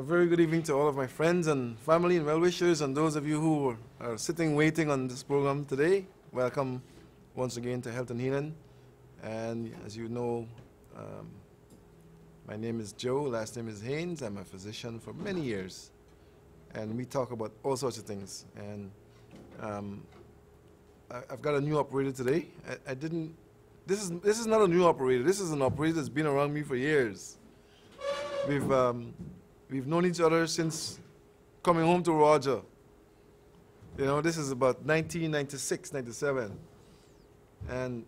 very good evening to all of my friends and family and well-wishers, and those of you who are sitting waiting on this program today. Welcome once again to Health and Healing. And as you know, my name is Joe, last name is Haynes. I'm a physician for many years. And we talk about all sorts of things. And I've got a new operator today. This is not a new operator. This is an operator that's been around me for years. We've known each other since coming home to Roger. You know, this is about 1996, 97. And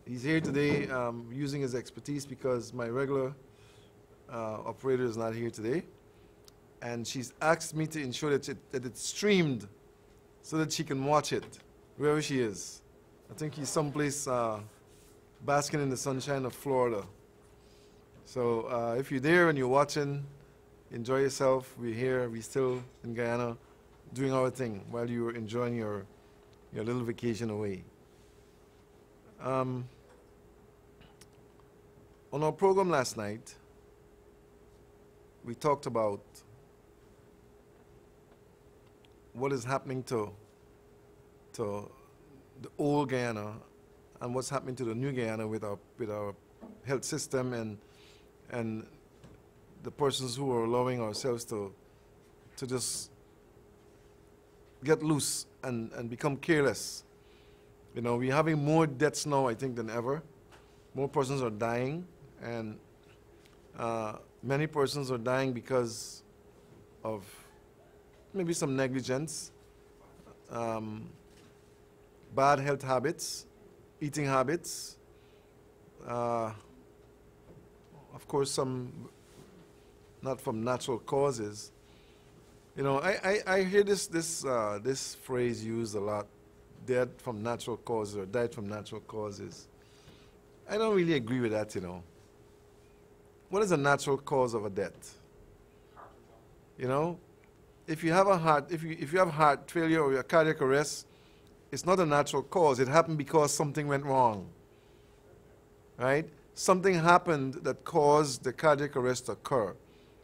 he's here today using his expertise because my regular operator is not here today. And she's asked me to ensure that it's streamed so that she can watch it wherever she is. I think he's someplace basking in the sunshine of Florida. So if you're there and you're watching, enjoy yourself. We're here, we're still in Guyana doing our thing while you're enjoying your little vacation away. On our program last night, we talked about what is happening to the old Guyana and what's happening to the new Guyana with our health system and the persons who are allowing ourselves to just get loose and become careless. You know, we're having more deaths now, I think, than ever. More persons are dying, and many persons are dying because of maybe some negligence, bad health habits, eating habits, of course some not from natural causes. You know, I hear this phrase used a lot, dead from natural causes or died from natural causes. I don't really agree with that, you know. What is a natural cause of a death? You know, if you have if you have heart failure or a cardiac arrest, it's not a natural cause. It happened because something went wrong, right? Something happened that caused the cardiac arrest to occur.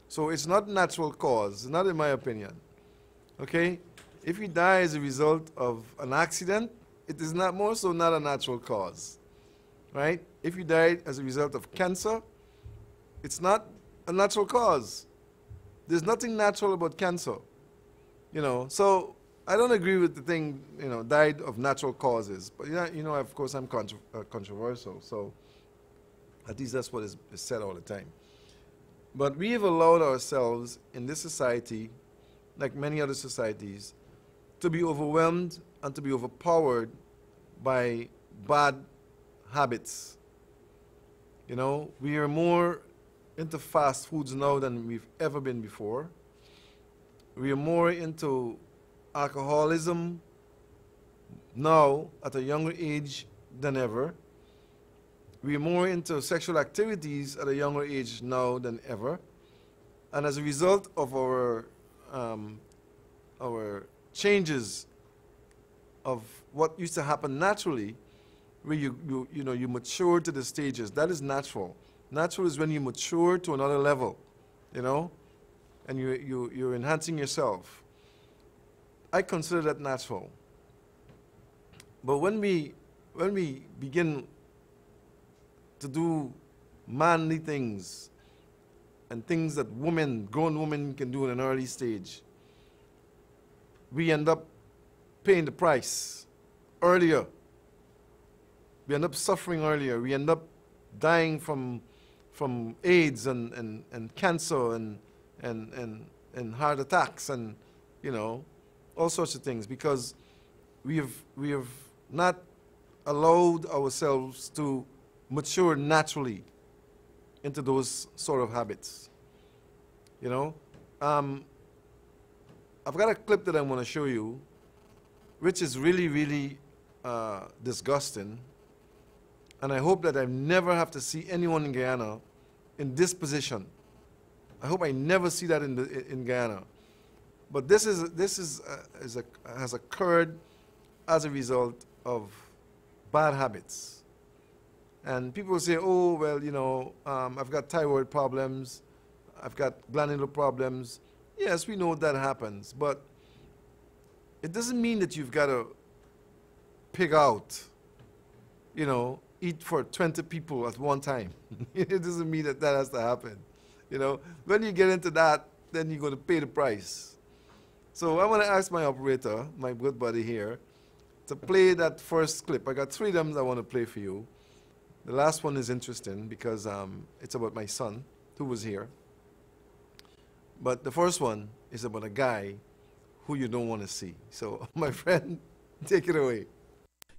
So it's not natural cause, not in my opinion. Okay? If you die as a result of an accident, it is not more so not a natural cause. Right? If you died as a result of cancer, it's not a natural cause. There's nothing natural about cancer. You know, so I don't agree with the thing, you know, died of natural causes. But you know, of course I'm controversial, so at least that's what is said all the time. But we have allowed ourselves in this society, like many other societies, to be overwhelmed and to be overpowered by bad habits. You know, we are more into fast foods now than we've ever been before. We are more into alcoholism now at a younger age than ever. We are more into sexual activities at a younger age now than ever. And as a result of our changes of what used to happen naturally, where you know, you mature to the stages, that is natural. Natural is when you mature to another level, you know, and you're enhancing yourself. I consider that natural. But when we begin to do manly things and things that grown women can do in an early stage, we end up paying the price earlier. We end up suffering earlier. We end up dying from AIDS and cancer and heart attacks and, you know, all sorts of things, because we have not allowed ourselves to mature naturally into those sort of habits. You know, I've got a clip that I want to show you, which is really, really disgusting. And I hope that I never have to see anyone in Guyana in this position. I hope I never see that in Guyana. But this has occurred as a result of bad habits. And people say, oh, well, you know, I've got thyroid problems, I've got glandular problems, yes, we know that happens, but it doesn't mean that you've got to pig out, you know, eat for 20 people at one time. It doesn't mean that that has to happen. You know, when you get into that, then you're going to pay the price. So I want to ask my operator, my good buddy here, to play that first clip. I got 3 of them I want to play for you. The last one is interesting because it's about my son who was here. But the first one is about a guy who you don't want to see. So my friend, take it away.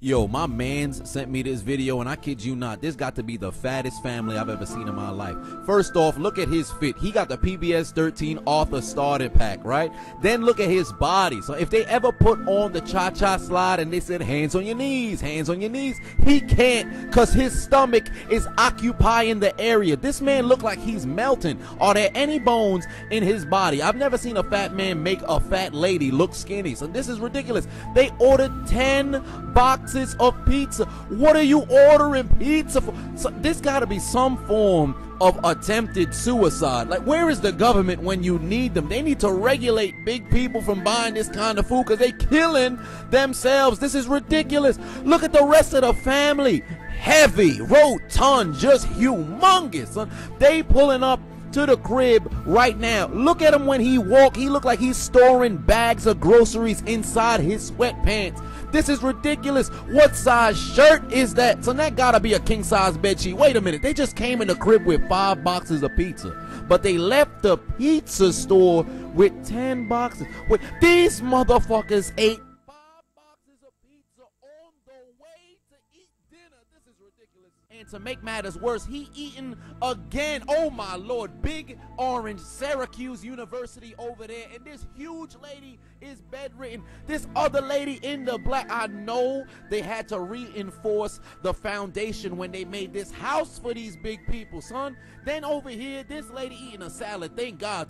Yo, my mans sent me this video, and I kid you not, this got to be the fattest family I've ever seen in my life. First off, look at his fit. He got the PBS 13 Author starter pack, right? Then look at his body. So if they ever put on the cha-cha slide and they said, hands on your knees, he can't because his stomach is occupying the area. This man look like he's melting. Are there any bones in his body? I've never seen a fat man make a fat lady look skinny. So this is ridiculous. They ordered 10 boxes of pizza. What are you ordering pizza for? So this got to be some form of attempted suicide. Like, where is the government when you need them? They need to regulate big people from buying this kind of food because they killing themselves. This is ridiculous. Look at the rest of the family. Heavy, rotund, just humongous. Son. They pulling up to the crib right now. Look at him when he walk. He look like he's storing bags of groceries inside his sweatpants. This is ridiculous. What size shirt is that? So that gotta be a king size bed sheet. Wait a minute. They just came in the crib with 5 boxes of pizza, but they left the pizza store with 10 boxes. Wait, these motherfuckers ate 5 boxes of pizza on the way to eat dinner. This is ridiculous. And to make matters worse, he eating again. Oh my Lord. Big Orange, Syracuse University over there, and this huge lady is bedridden. This other lady in the black, I know they had to reinforce the foundation when they made this house for these big people, son. Then over here, this lady eating a salad. Thank God.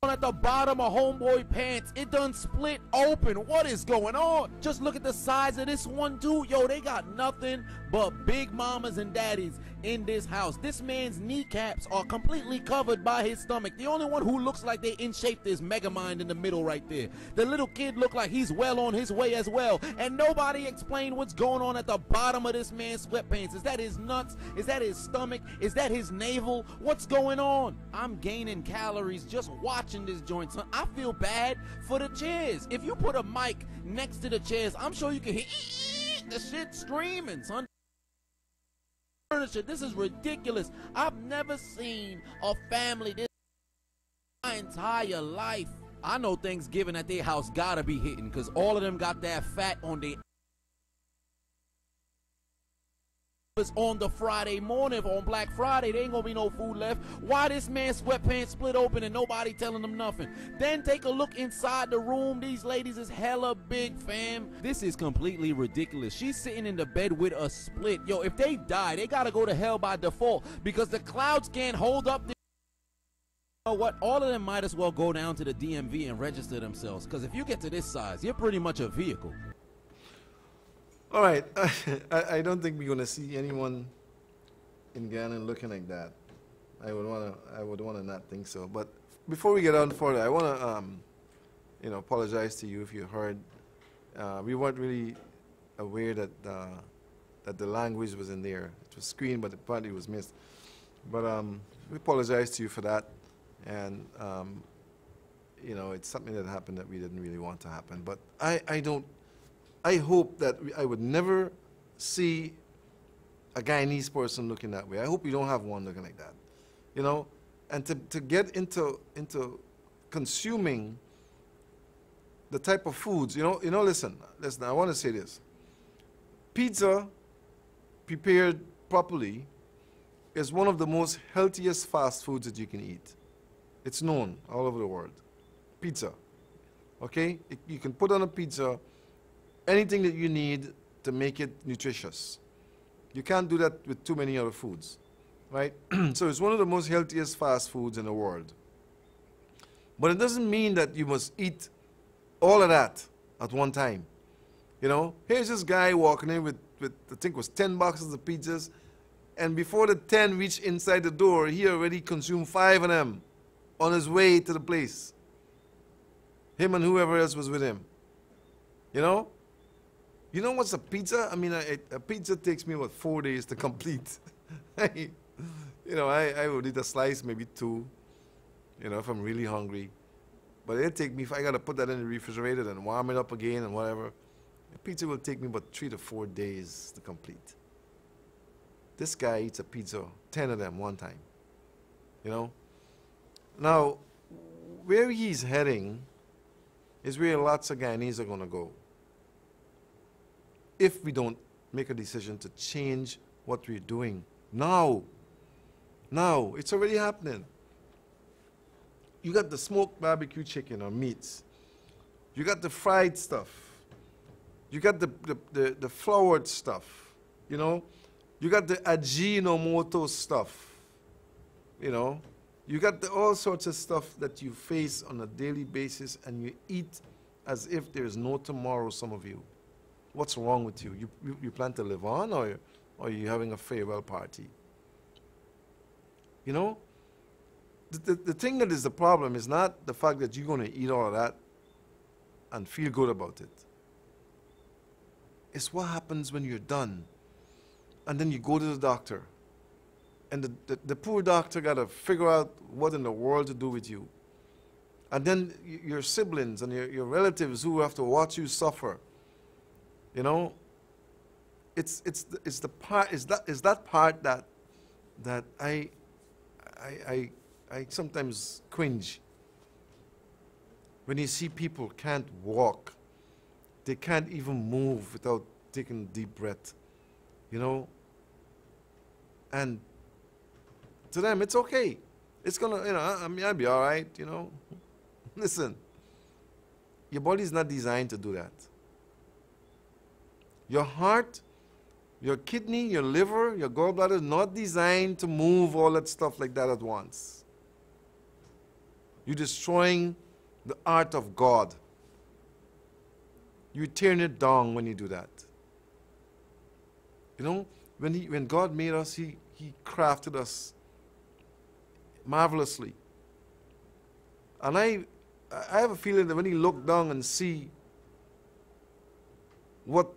At the bottom of homeboy pants, it done split open. What is going on? Just look at the size of this one dude. Yo, they got nothing but big mamas and daddies in this house. This man's kneecaps are completely covered by his stomach. The only one who looks like they in shape is Megamind in the middle right there. The little kid look like he's well on his way as well. And nobody explained what's going on at the bottom of this man's sweatpants. Is that his nuts? Is that his stomach? Is that his navel? What's going on? I'm gaining calories just watching this joint, son. I feel bad for the chairs. If you put a mic next to the chairs, I'm sure you can hear the shit screaming, son. Furniture, this is ridiculous. I've never seen a family this my entire life. I know Thanksgiving at their house gotta be hitting because all of them got that fat on their on the Friday morning. On Black Friday, there ain't gonna be no food left. Why this man's sweatpants split open and nobody telling them nothing? Then take a look inside the room. These ladies is hella big, fam. This is completely ridiculous. She's sitting in the bed with a split. Yo, if they die, they gotta go to hell by default because the clouds can't hold up. You know what? All of them might as well go down to the DMV and register themselves because if you get to this size, you're pretty much a vehicle. All right, I don't think we're going to see anyone in Ghana looking like that. I would want to not think so. But before we get on further, I want to, apologize to you if you heard. We weren't really aware that that the language was in there. It was screened, but apparently it was missed. But we apologize to you for that, and it's something that happened that we didn't really want to happen. But I hope that I would never see a Guyanese person looking that way. I hope we don't have one looking like that, and to get into consuming the type of foods, listen, I want to say this. Pizza prepared properly is one of the most healthiest fast foods that you can eat. It's known all over the world. Pizza, okay? You can put on a pizza anything that you need to make it nutritious. You can't do that with too many other foods, right? So it's one of the most healthiest fast foods in the world. But it doesn't mean that you must eat all of that at one time. Here's this guy walking in with I think it was 10 boxes of pizzas, and before the 10 reached inside the door, he already consumed 5 of them. on his way to the place. Him and whoever else was with him. You know? You know what's a pizza? I mean, a pizza takes me, about 4 days to complete. You know, I would eat a slice, maybe 2, you know, if I'm really hungry. But it'll take me, if I got to put that in the refrigerator and warm it up again and whatever, a pizza will take me about 3 to 4 days to complete. This guy eats a pizza, 10 of them one time. You know? Now, where he's heading is where lots of Guyanese are going to go, if we don't make a decision to change what we're doing now. Now, it's already happening. You got the smoked barbecue chicken or meats. You got the fried stuff. You got the floured stuff, you know. You got the Ajinomoto stuff, you know. You got all sorts of stuff that you face on a daily basis, and you eat as if there's no tomorrow, some of you. What's wrong with you? You plan to live on, or are you having a farewell party? You know? The thing that is the problem is not the fact that you're going to eat all of that and feel good about it. It's what happens when you're done. And then you go to the doctor. And the poor doctor got to figure out what in the world to do with you. And then your siblings and your relatives who have to watch you suffer. You know, it's that part that I sometimes cringe. When you see people can't walk, they can't even move without taking a deep breath, you know. And to them, it's okay. It's gonna, you know, I mean, I'll be all right, you know. Listen, your body's not designed to do that. Your heart, your kidney, your liver, your gallbladder is not designed to move all that stuff like that at once. You're destroying the art of God. You're tearing it down when you do that. You know, when God made us, He crafted us marvelously. And I have a feeling that when He looked down and see what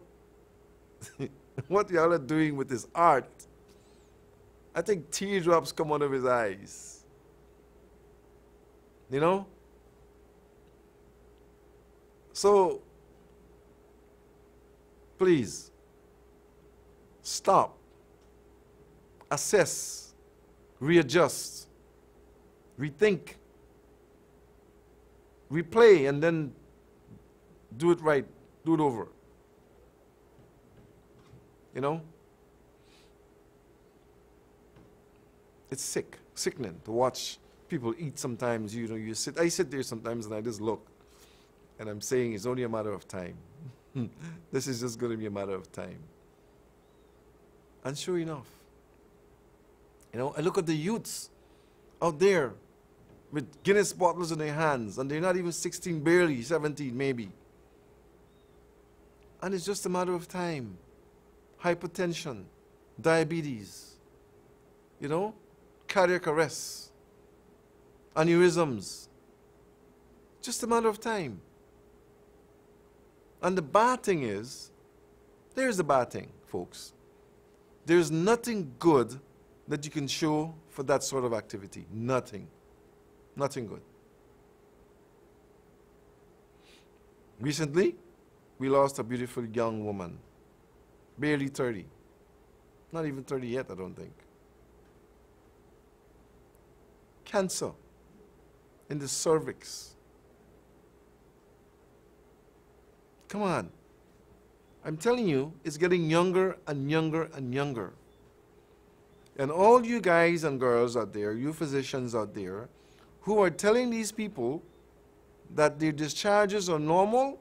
what y'all are doing with this art, I think teardrops come out of His eyes. You know? So, please, stop, assess, readjust, rethink, replay, and then do it right, do it over. You know? It's sickening to watch people eat sometimes. You know, I sit there sometimes and I just look. And I'm saying it's only a matter of time. This is just going to be a matter of time. And sure enough, you know, I look at the youths out there with Guinness bottles in their hands, and they're not even 16, barely 17 maybe. And it's just a matter of time. Hypertension, diabetes, you know, cardiac arrest, aneurysms. Just a matter of time. And the bad thing is, there's the bad thing, folks. There's nothing good that you can show for that sort of activity. Nothing. Nothing good. Recently, we lost a beautiful young woman. Barely 30. Not even 30 yet, I don't think. Cancer in the cervix. Come on. I'm telling you, it's getting younger and younger and younger. And all you guys and girls out there, you physicians out there, who are telling these people that their discharges are normal,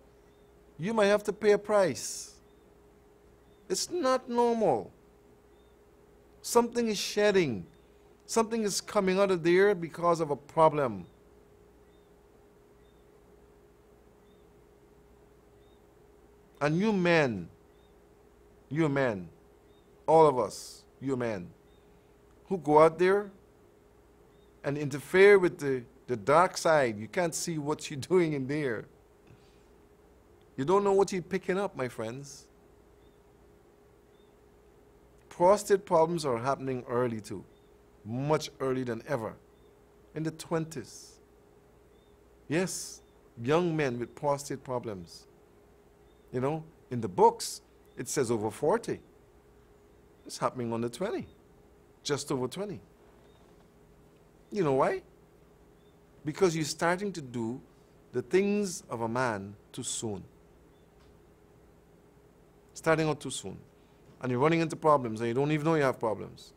you might have to pay a price. It's not normal. Something is shedding. Something is coming out of there because of a problem. And you men, all of us, you men, who go out there and interfere with the The dark side. You can't see what you're doing in there. You don't know what you're picking up, my friends. Prostate problems are happening early too. Much earlier than ever. In the 20s. Yes, young men with prostate problems. You know, in the books, it says over 40. It's happening under 20. Just over 20. You know why? Because you're starting to do the things of a man too soon. Starting out too soon. And you're running into problems and you don't even know you have problems.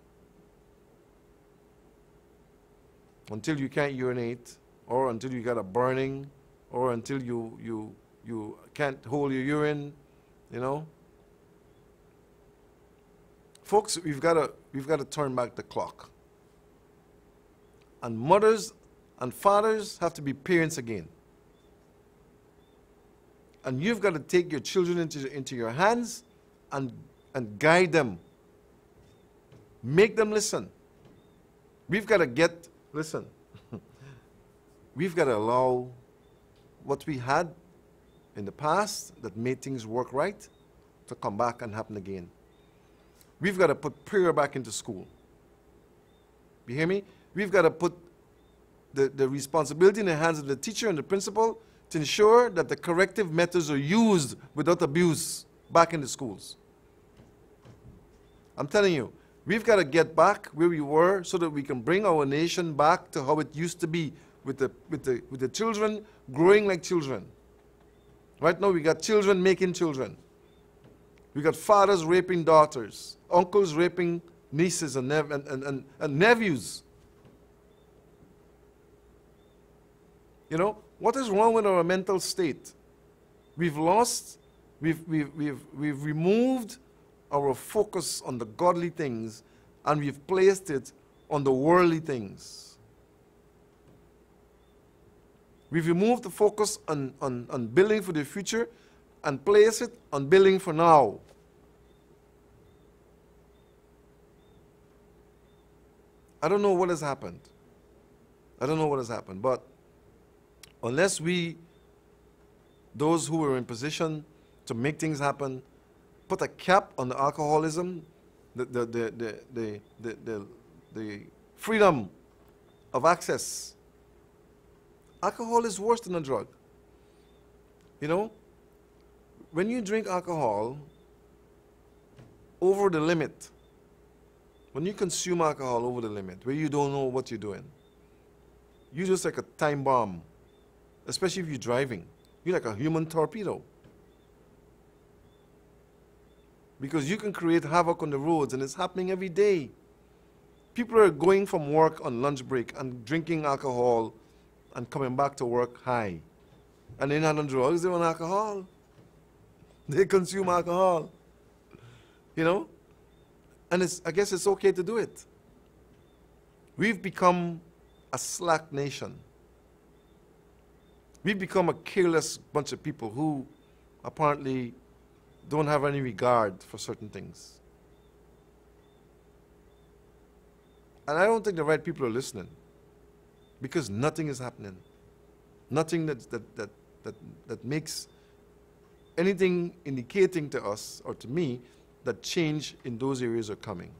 Until you can't urinate, or until you got a burning, or until you can't hold your urine, you know. Folks, we've got to turn back the clock. And mothers and fathers have to be parents again. And you've got to take your children into your hands and guide them. Make them listen. We've got to listen. We've got to allow what we had in the past that made things work right to come back and happen again. We've got to put prayer back into school. You hear me? We've got to put the responsibility in the hands of the teacher and the principal to ensure that the corrective methods are used without abuse back in the schools. I'm telling you, we've got to get back where we were so that we can bring our nation back to how it used to be with the children growing like children. Right now we got children making children. We got fathers raping daughters, uncles raping nieces and nephews. You know, what is wrong with our mental state? We've removed our focus on the godly things and we've placed it on the worldly things. We've removed the focus on building for the future and place it on building for now. I don't know what has happened. I don't know what has happened, but unless those who are in position to make things happen, put a cap on the alcoholism, the freedom of access. Alcohol is worse than a drug. You know, when you drink alcohol over the limit, when you consume alcohol over the limit, where you don't know what you're doing, you're just like a time bomb, especially if you're driving. You're like a human torpedo. Because you can create havoc on the roads, and it's happening every day. People are going from work on lunch break and drinking alcohol and coming back to work high. And they're not on drugs, they're on alcohol. They consume alcohol. You know? And I guess it's okay to do it. We've become a slack nation. We've become a careless bunch of people who apparently don't have any regard for certain things. And I don't think the right people are listening, because nothing is happening. Nothing that makes anything indicating to us or to me that change in those areas are coming.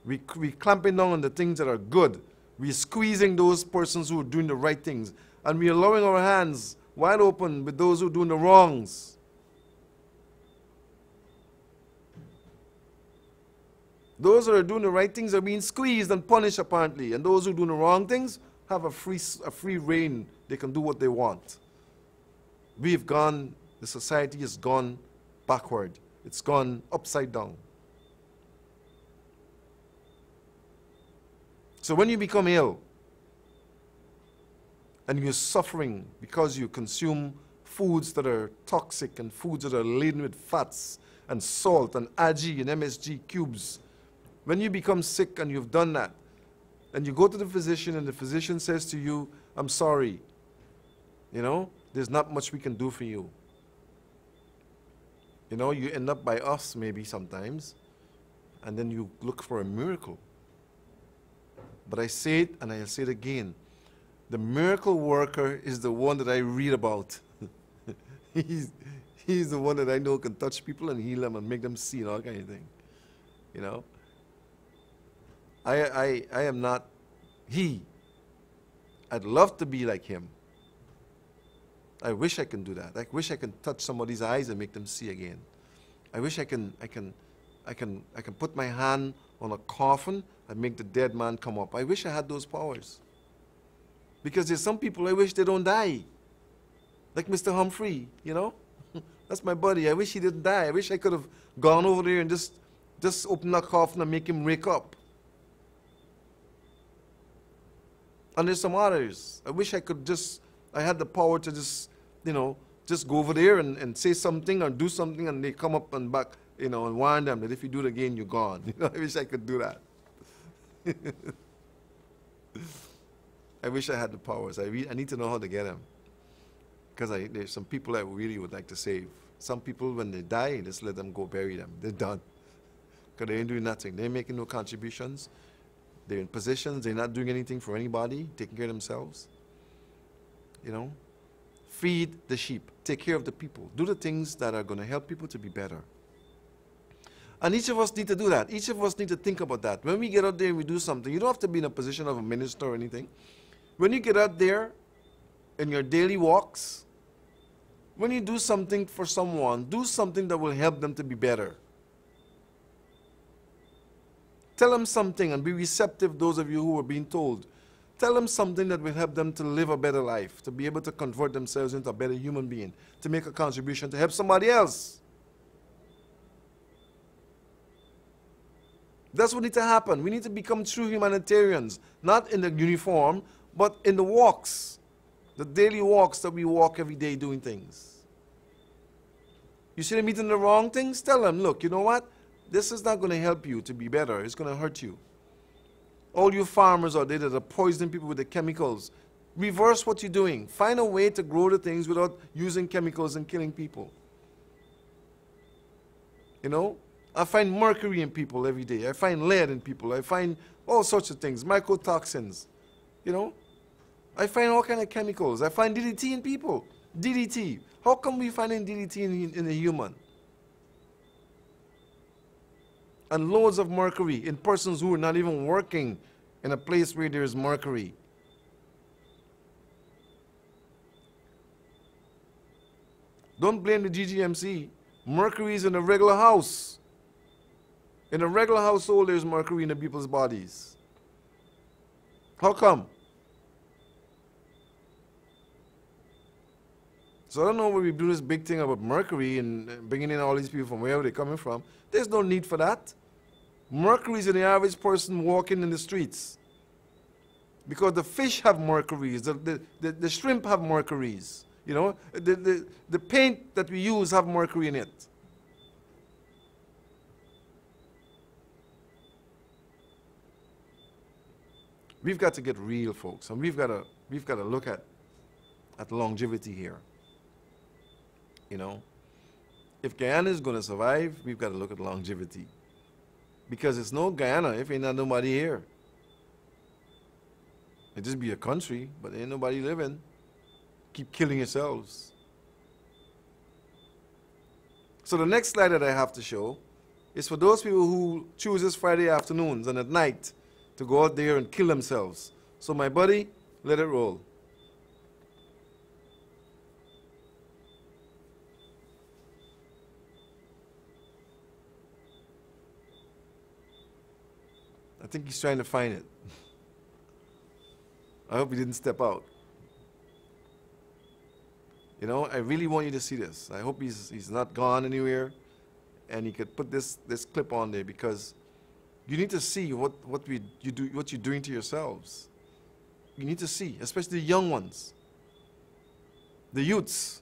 We're clamping down on the things that are good. We're squeezing those persons who are doing the right things. And we're allowing our hands wide open with those who are doing the wrongs. Those that are doing the right things are being squeezed and punished, apparently. And those who are doing the wrong things have a free reign. They can do what they want. The society has gone backward. It's gone upside down. So when you become ill and you're suffering because you consume foods that are toxic and foods that are laden with fats and salt and Ag and MSG cubes, when you become sick and you've done that, and you go to the physician and the physician says to you, I'm sorry, you know, there's not much we can do for you. You know, you end up by us maybe sometimes, and then you look for a miracle. But I say it, and I'll say it again. The miracle worker is the one that I read about. He's the one that I know can touch people and heal them and make them see and all kind of thing. You know? I am not he. I'd love to be like him. I wish I can do that. I wish I can touch somebody's eyes and make them see again. I wish I can put my hand on a coffin and make the dead man come up. I wish I had those powers. Because there's some people I wish they don't die. Like Mr. Humphrey, you know? That's my buddy. I wish he didn't die. I wish I could have gone over there and just open that coffin and make him wake up. And there's some others. I wish I could I had the power to just go over there and say something or do something and they come up and back, and warn them that if you do it again, you're gone. I wish I could do that. I wish I had the powers. I need to know how to get them. Because there's some people I really would like to save. Some people, when they die, just let them go bury them. They're done. Because they ain't doing nothing. They ain't making no contributions. They're in positions. They're not doing anything for anybody, taking care of themselves. Feed the sheep. Take care of the people. Do the things that are going to help people to be better. And each of us need to do that. Each of us need to think about that. When we get out there and we do something, you don't have to be in a position of a minister or anything. When you get out there in your daily walks, when you do something for someone, do something that will help them to be better. Tell them something and be receptive, those of you who are being told. Tell them something that will help them to live a better life, to be able to convert themselves into a better human being, to make a contribution, to help somebody else. That's what needs to happen. We need to become true humanitarians, not in the uniform, but in the walks, the daily walks that we walk every day doing things. You see them eating the wrong things? Tell them, look, you know what? This is not going to help you to be better. It's going to hurt you. All you farmers out there that are poisoning people with the chemicals, reverse what you're doing. Find a way to grow the things without using chemicals and killing people. I find mercury in people every day. I find lead in people. I find all sorts of things, mycotoxins. I find all kinds of chemicals. I find DDT in people. DDT. How come we finding DDT in a human? And loads of mercury in persons who are not even working in a place where there is mercury. Don't blame the GGMC. Mercury is in a regular house. In a regular household, there's mercury in the people's bodies. How come? So I don't know why we do this big thing about mercury and bringing in all these people from wherever they're coming from. There's no need for that. Mercury is in the average person walking in the streets. Because the fish have mercuries, the shrimp have mercuries. The paint that we use have mercury in it. We've got to get real, folks, and we've got to look at longevity here. If Guyana is going to survive, we've got to look at longevity. Because it's no Guyana if ain't not nobody here. It just be a country, but ain't nobody living. Keep killing yourselves. So the next slide that I have to show is for those people who choose this Friday afternoons and at night to go out there and kill themselves. So my buddy, let it roll. I think he's trying to find it. I hope he didn't step out. I really want you to see this. I hope he's not gone anywhere, and he could put this clip on there because you need to see what you're doing to yourselves. You need to see, especially the young ones, the youths.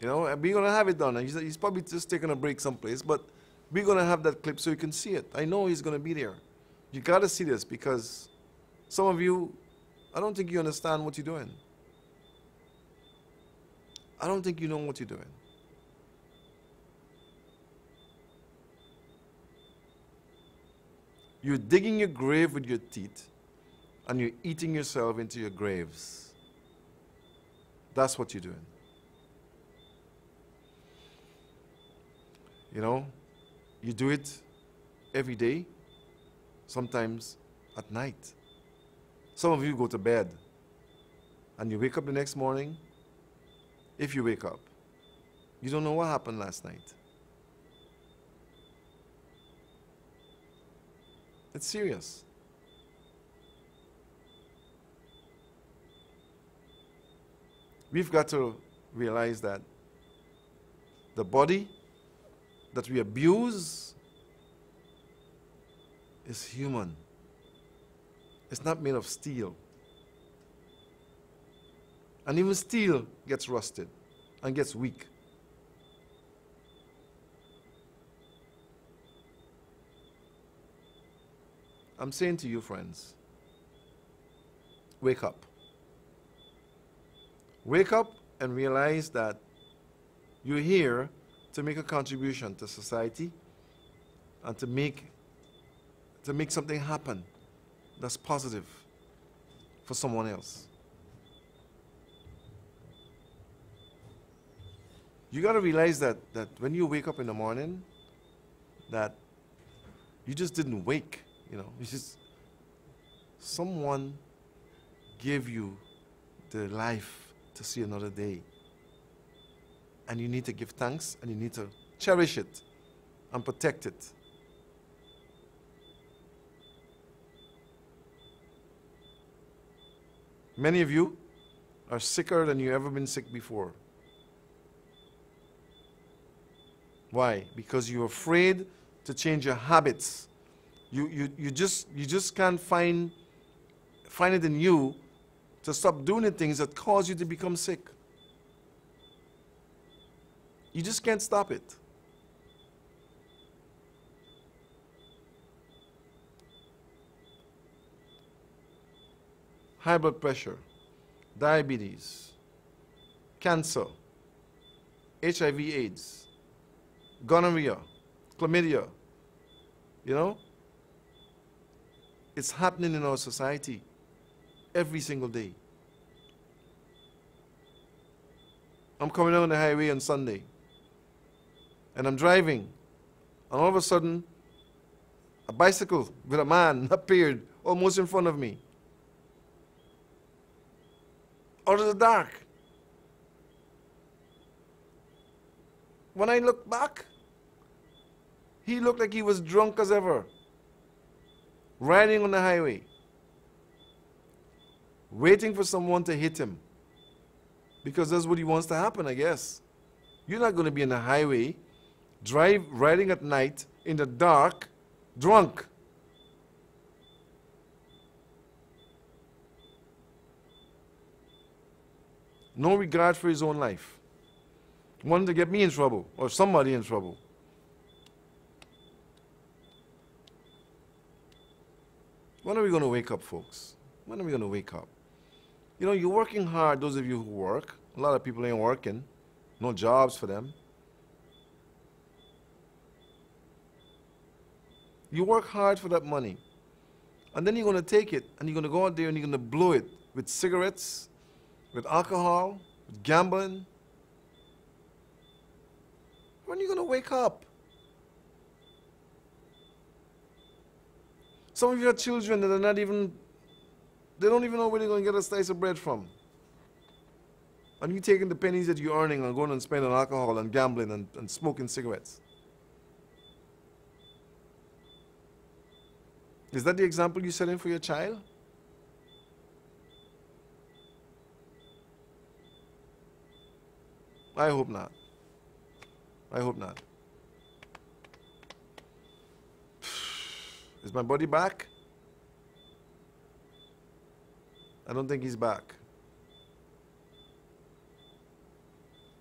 And we're gonna have it done. He's probably just taking a break someplace, but we're gonna have that clip so you can see it. I know he's gonna be there. You gotta see this because some of you, I don't think you understand what you're doing. I don't think you know what you're doing. You're digging your grave with your teeth, and you're eating yourself into your graves. That's what you're doing. You know, you do it every day, sometimes at night. Some of you go to bed, and you wake up the next morning. If you wake up, you don't know what happened last night. It's serious. We've got to realize that the body that we abuse is human. It's not made of steel. And even steel gets rusted and gets weak. I'm saying to you, friends, wake up. Wake up and realize that you're here to make a contribution to society and to make something happen that's positive for someone else. You got to realize that when you wake up in the morning, that you just didn't wake, you know. It's just someone gave you the life to see another day. And you need to give thanks, and you need to cherish it and protect it. Many of you are sicker than you've ever been sick before. Why? Because you're afraid to change your habits. You just can't find it in you to stop doing the things that cause you to become sick. You just can't stop it. High blood pressure, diabetes, cancer, HIV/AIDS, gonorrhea, chlamydia, you know? It's happening in our society every single day. I'm coming down the highway on Sunday, and I'm driving, and all of a sudden, a bicycle with a man appeared almost in front of me. Out of the dark. When I looked back, he looked like he was drunk as ever, riding on the highway, waiting for someone to hit him, because that's what he wants to happen, I guess. You're not going to be in the highway, riding at night, in the dark, drunk. No regard for his own life. Wanted to get me in trouble, or somebody in trouble. When are we going to wake up, folks? When are we going to wake up? You know, you're working hard, those of you who work. A lot of people ain't working. No jobs for them. You work hard for that money. And then you're going to take it, and you're going to go out there and you're going to blow it with cigarettes, with alcohol, with gambling. When are you going to wake up? Some of your children that are not even, they don't even know where they're going to get a slice of bread from. And you taking the pennies that you're earning and going and spending on alcohol and gambling and smoking cigarettes. Is that the example you're setting for your child? I hope not. I hope not. Is my buddy back? I don't think he's back.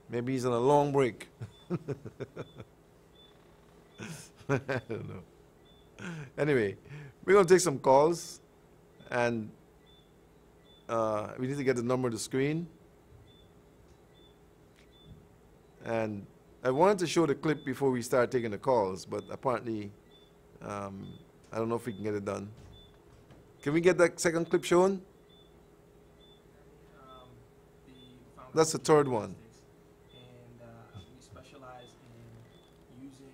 Maybe he's on a long break. I don't know. Anyway, we're going to take some calls, and we need to get the number to screen. And I wanted to show the clip before we start taking the calls, but apparently I don't know if we can get it done. Can we get that second clip shown? That's the third one. And we specialize in using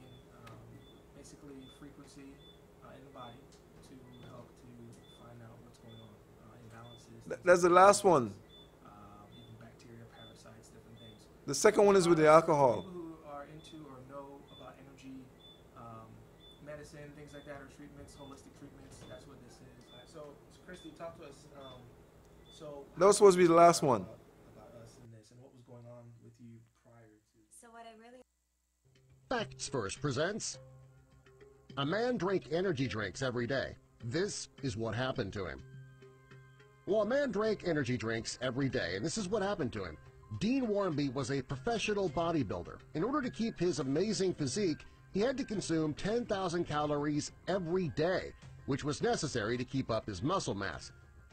basically frequency in the body to help to find out what's going on, imbalances. That's the last one. Even bacteria, parasites, different things. The second one is with the alcohol. People who are into or know about energy, medicine, things like that, or treatments, holistic treatments, that's what this is. So Christy, talk to us. That was supposed to be the last one. About us in this and what was going on with you prior to. So what I really Facts First presents a man drank energy drinks every day. This is what happened to him. Well, a man drank energy drinks every day, and this is what happened to him. Dean Warmby was a professional bodybuilder. In order to keep his amazing physique, he had to consume 10,000 calories every day, which was necessary to keep up his muscle mass.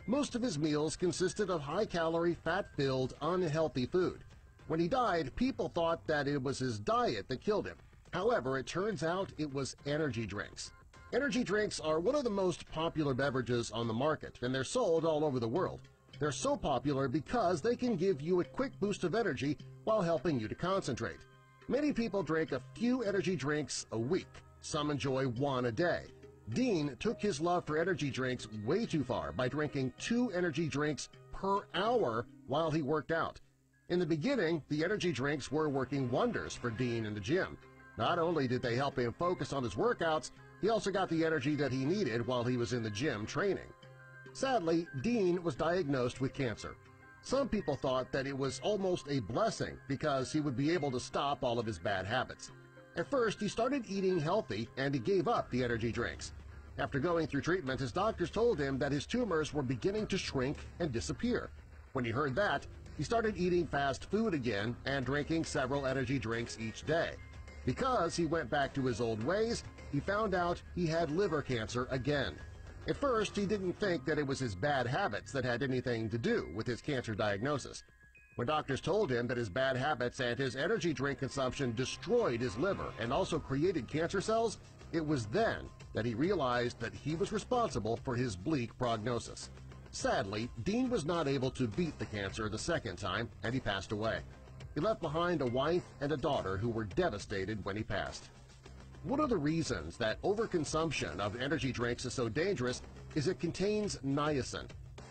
Most of his meals consisted of high-calorie, fat-filled, unhealthy food. When he died, people thought that it was his diet that killed him. However, it turns out it was energy drinks. Energy drinks are one of the most popular beverages on the market, and they're sold all over the world. They're so popular because they can give you a quick boost of energy while helping you to concentrate. Many people drink a few energy drinks a week. Some enjoy one a day. Dean took his love for energy drinks way too far by drinking 2 energy drinks per hour while he worked out. In the beginning, the energy drinks were working wonders for Dean in the gym. Not only did they help him focus on his workouts, he also got the energy that he needed while he was in the gym training. Sadly, Dean was diagnosed with cancer. Some people thought that it was almost a blessing because he would be able to stop all of his bad habits. At first, he started eating healthy and he gave up the energy drinks. After going through treatment, his doctors told him that his tumors were beginning to shrink and disappear. When he heard that, he started eating fast food again and drinking several energy drinks each day. Because he went back to his old ways, he found out he had liver cancer again. At first, he didn't think that it was his bad habits that had anything to do with his cancer diagnosis. When doctors told him that his bad habits and his energy drink consumption destroyed his liver and also created cancer cells, it was then that he realized that he was responsible for his bleak prognosis. Sadly, Dean was not able to beat the cancer the second time, and he passed away. He left behind a wife and a daughter who were devastated when he passed. One of the reasons that overconsumption of energy drinks is so dangerous is it contains niacin.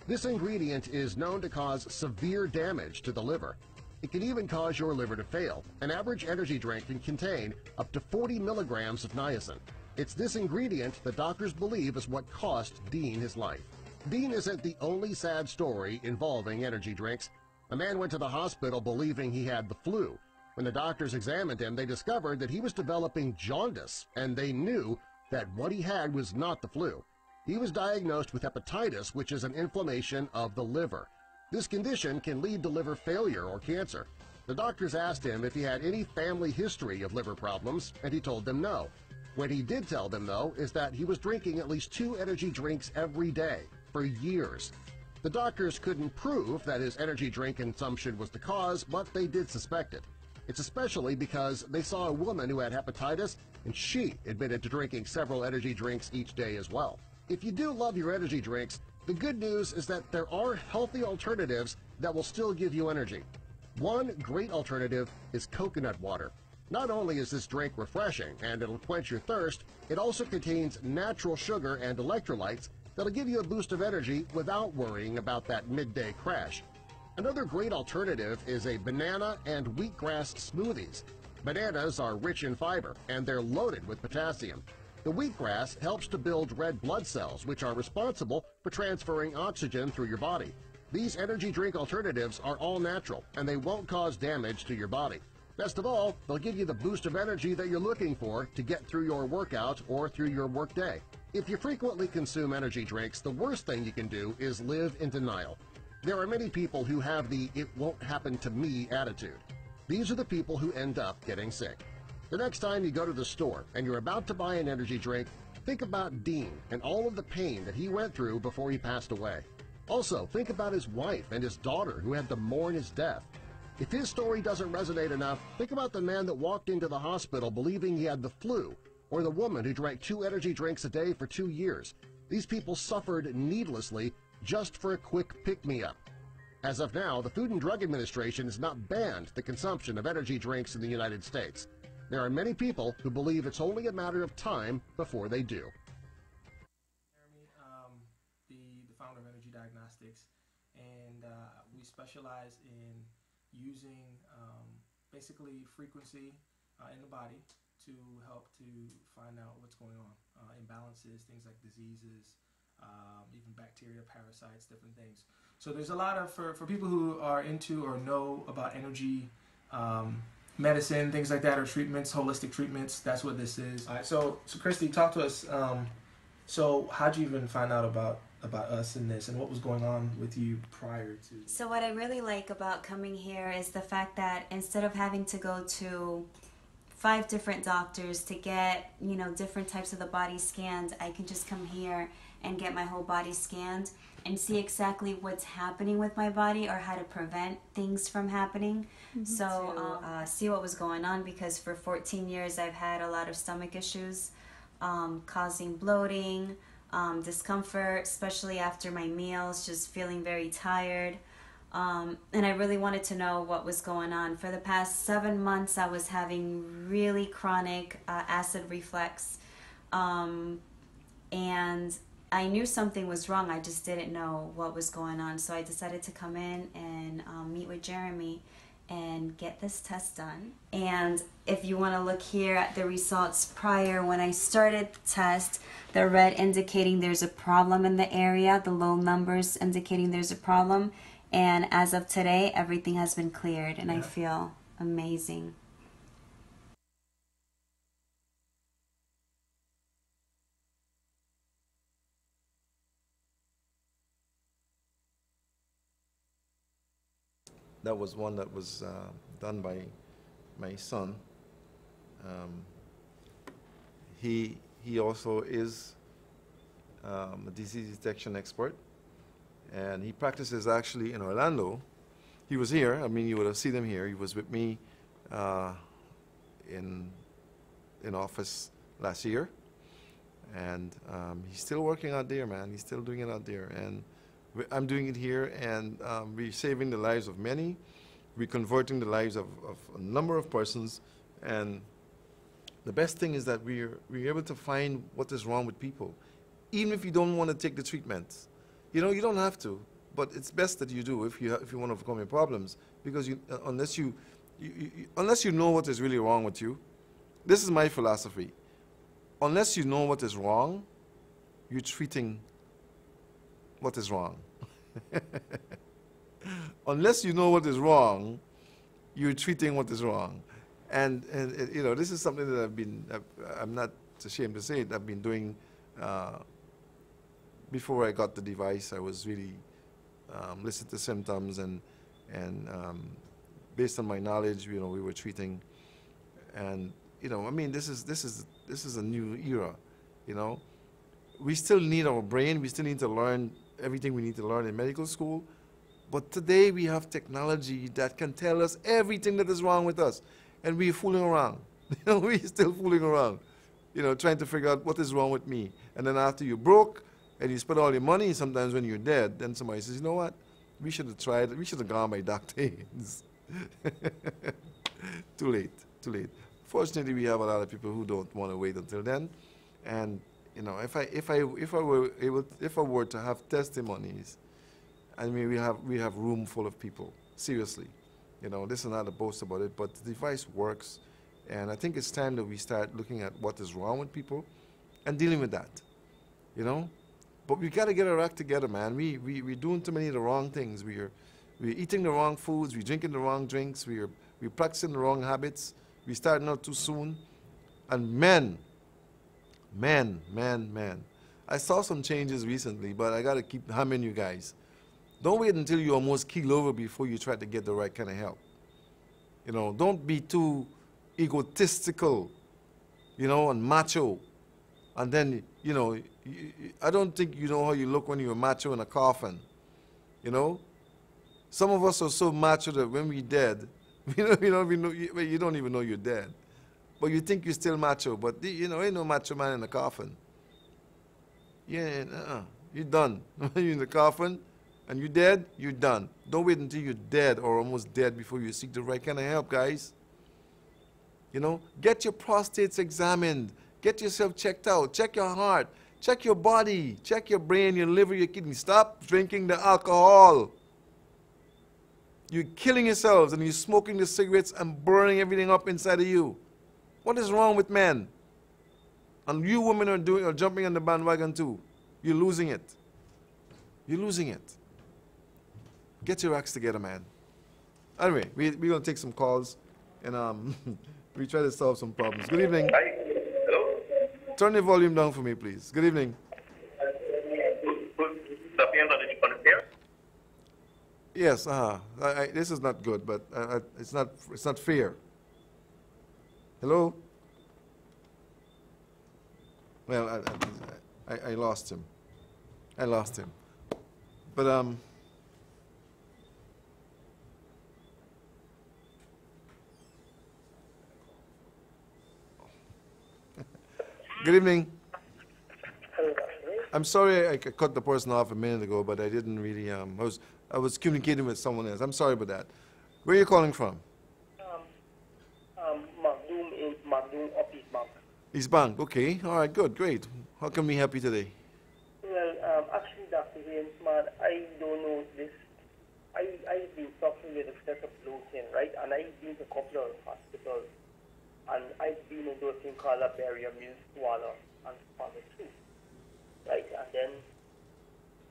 This ingredient is known to cause severe damage to the liver. It can even cause your liver to fail. An average energy drink can contain up to 40 milligrams of niacin. It's this ingredient that doctors believe is what cost Dean his life. Dean isn't the only sad story involving energy drinks. A man went to the hospital believing he had the flu. When the doctors examined him, they discovered that he was developing jaundice, and they knew that what he had was not the flu. He was diagnosed with hepatitis, which is an inflammation of the liver. This condition can lead to liver failure or cancer. The doctors asked him if he had any family history of liver problems, and he told them no. What he did tell them, though, is that he was drinking at least 2 energy drinks every day for years. The doctors couldn't prove that his energy drink consumption was the cause, but they did suspect it. It's especially because they saw a woman who had hepatitis, and she admitted to drinking several energy drinks each day as well. If you do love your energy drinks, the good news is that there are healthy alternatives that will still give you energy. One great alternative is coconut water. Not only is this drink refreshing and it'll quench your thirst, it also contains natural sugar and electrolytes that'll give you a boost of energy without worrying about that midday crash. Another great alternative is a banana and wheatgrass smoothies. Bananas are rich in fiber and they're loaded with potassium. The wheatgrass helps to build red blood cells, which are responsible for transferring oxygen through your body. These energy drink alternatives are all natural, and they won't cause damage to your body. Best of all, they'll give you the boost of energy that you're looking for to get through your workout or through your workday. If you frequently consume energy drinks, the worst thing you can do is live in denial. There are many people who have the "it won't happen to me" attitude. These are the people who end up getting sick. The next time you go to the store and you're about to buy an energy drink, think about Dean and all of the pain that he went through before he passed away. Also, think about his wife and his daughter who had to mourn his death. If his story doesn't resonate enough, think about the man that walked into the hospital believing he had the flu, or the woman who drank 2 energy drinks a day for 2 years. These people suffered needlessly just for a quick pick-me-up. As of now, the Food and Drug Administration has not banned the consumption of energy drinks in the United States. There are many people who believe it's only a matter of time before they do. Jeremy, the founder of Energy Diagnostics, and we specialize in using basically frequency in the body to help to find out what's going on, imbalances, things like diseases, even bacteria, parasites, different things. So there's a lot of, for people who are into or know about energy medicine, things like that, or treatments, holistic treatments, that's what this is. All right, so Christy, talk to us. So how'd you even find out about us in this, and what was going on with you prior to? So what I really like about coming here is the fact that instead of having to go to 5 different doctors to get, you know, different types of the body scanned, I can just come here and get my whole body scanned and see exactly what's happening with my body or how to prevent things from happening. So see what was going on, because for 14 years I've had a lot of stomach issues, causing bloating, discomfort, especially after my meals, just feeling very tired. And I really wanted to know what was going on. For the past 7 months, I was having really chronic acid reflux. And I knew something was wrong. I just didn't know what was going on. So I decided to come in and meet with Jeremy and get this test done. And if you want to look here at the results prior, when I started the test, the red indicating there's a problem in the area, the low numbers indicating there's a problem. And as of today, everything has been cleared, and I feel amazing. That was one that was done by my son. He also is a disease detection expert, and he practices actually in Orlando. He was here. I mean, you would have seen him here. He was with me in office last year, and he's still working out there, man. He's still doing it out there, and I'm doing it here, and we're saving the lives of many. We're converting the lives of a number of persons, and the best thing is that we're able to find what is wrong with people, even if you don't want to take the treatment. You know, you don't have to, but it's best that you do if you want to overcome your problems, because unless you know what is really wrong with you, this is my philosophy. Unless you know what is wrong, you're treating what is wrong. Unless you know what is wrong, you're treating what is wrong. And you know, this is something that I'm not ashamed to say it, I've been doing. Before I got the device, I was really listening to symptoms, and based on my knowledge, you know, we were treating. And you know, I mean, this is a new era. You know, we still need our brain. We still need to learn everything we need to learn in medical school. But today we have technology that can tell us everything that is wrong with us, and we're fooling around. You know, we're still fooling around. You know, trying to figure out what is wrong with me. And then after you're broke and you spend all your money, sometimes when you're dead, then somebody says, you know what? We should have tried it. We should have gone by Dr. Haynes. Too late. Too late. Fortunately, we have a lot of people who don't want to wait until then. And you know, if I were to have testimonies, I mean, we have room full of people. Seriously, you know, this is not a boast about it, but the device works, and I think it's time that we start looking at what is wrong with people and dealing with that. You know, but we got to get our act together, man. We're doing too many of the wrong things. We're eating the wrong foods. We're drinking the wrong drinks. We're practicing the wrong habits. We're starting out too soon, and men. I saw some changes recently, but I got to keep hammering you guys. Don't wait until you almost keel over before you try to get the right kind of help. You know, don't be too egotistical, you know, and macho. And then, you know, I don't think you know how you look when you're macho in a coffin, you know? Some of us are so macho that when we're dead, you don't even know you're dead. but you think you're still macho. But you know, ain't no macho man in the coffin. Yeah, you're done. You're in the coffin, and you're dead. You're done. Don't wait until you're dead or almost dead before you seek the right kind of help, guys. You know, get your prostates examined. Get yourself checked out. Check your heart. Check your body. Check your brain, your liver, your kidney. Stop drinking the alcohol. You're killing yourselves and you're smoking the cigarettes and burning everything up inside of you. What is wrong with men? And you women are jumping on the bandwagon too. You're losing it. You're losing it. Get your acts together, man. Anyway, we're going to take some calls and we try to solve some problems. Good evening. Hi. Hello. Turn the volume down for me, please. Good evening. Yes, this is not good, but it's not fair. Hello? Well, I lost him. I lost him. But, good evening. I'm sorry I cut the person off a minute ago, but I didn't really, I was communicating with someone else. I'm sorry about that. Where are you calling from? Magdoom up East Bank. East Bank, okay. All right, good, great. How can we help you today? Well, actually, Dr. Haynes, man, I don't know this. I've been suffering with excessive bloating, right? And I've been to a couple of hospitals. And I've been in those things called a barrier meal swallow and swallow too. Right? And then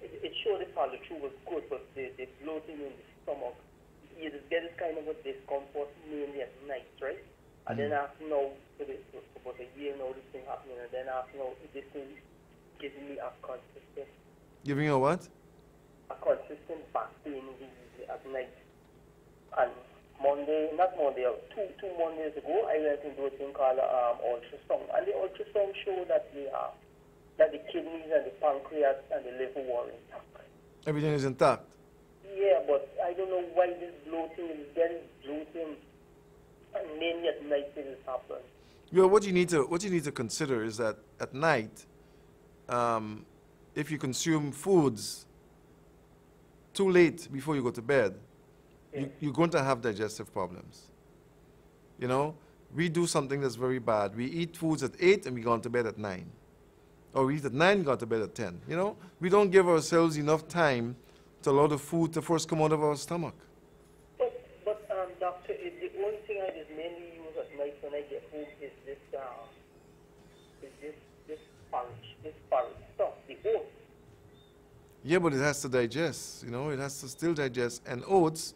it showed the follow through was good, but the bloating in the stomach, you just get this kind of a discomfort mainly at night, right? And then after now, for about a year now, this thing happening, and then after now, this thing giving me a consistent. Giving you a what? A consistent back pain at night. And not Monday, two Mondays ago, I went into a thing called ultrasound, and the ultrasound showed that the kidneys and the pancreas and the liver were intact. Everything is intact. Yeah, but I don't know why this bloating is getting bloating, and mainly at night it happens. Well, what you need to consider is that at night, if you consume foods too late before you go to bed, you're going to have digestive problems. You know, we do something that's very bad. We eat foods at 8 and we go on to bed at 9. Or we eat at 9 and go to bed at 10. You know, we don't give ourselves enough time to allow the food to first come out of our stomach. But doctor, the only thing I just mainly use at night when I get home is this porridge stuff, the oats. Yeah, but it has to digest. You know, it has to still digest. And oats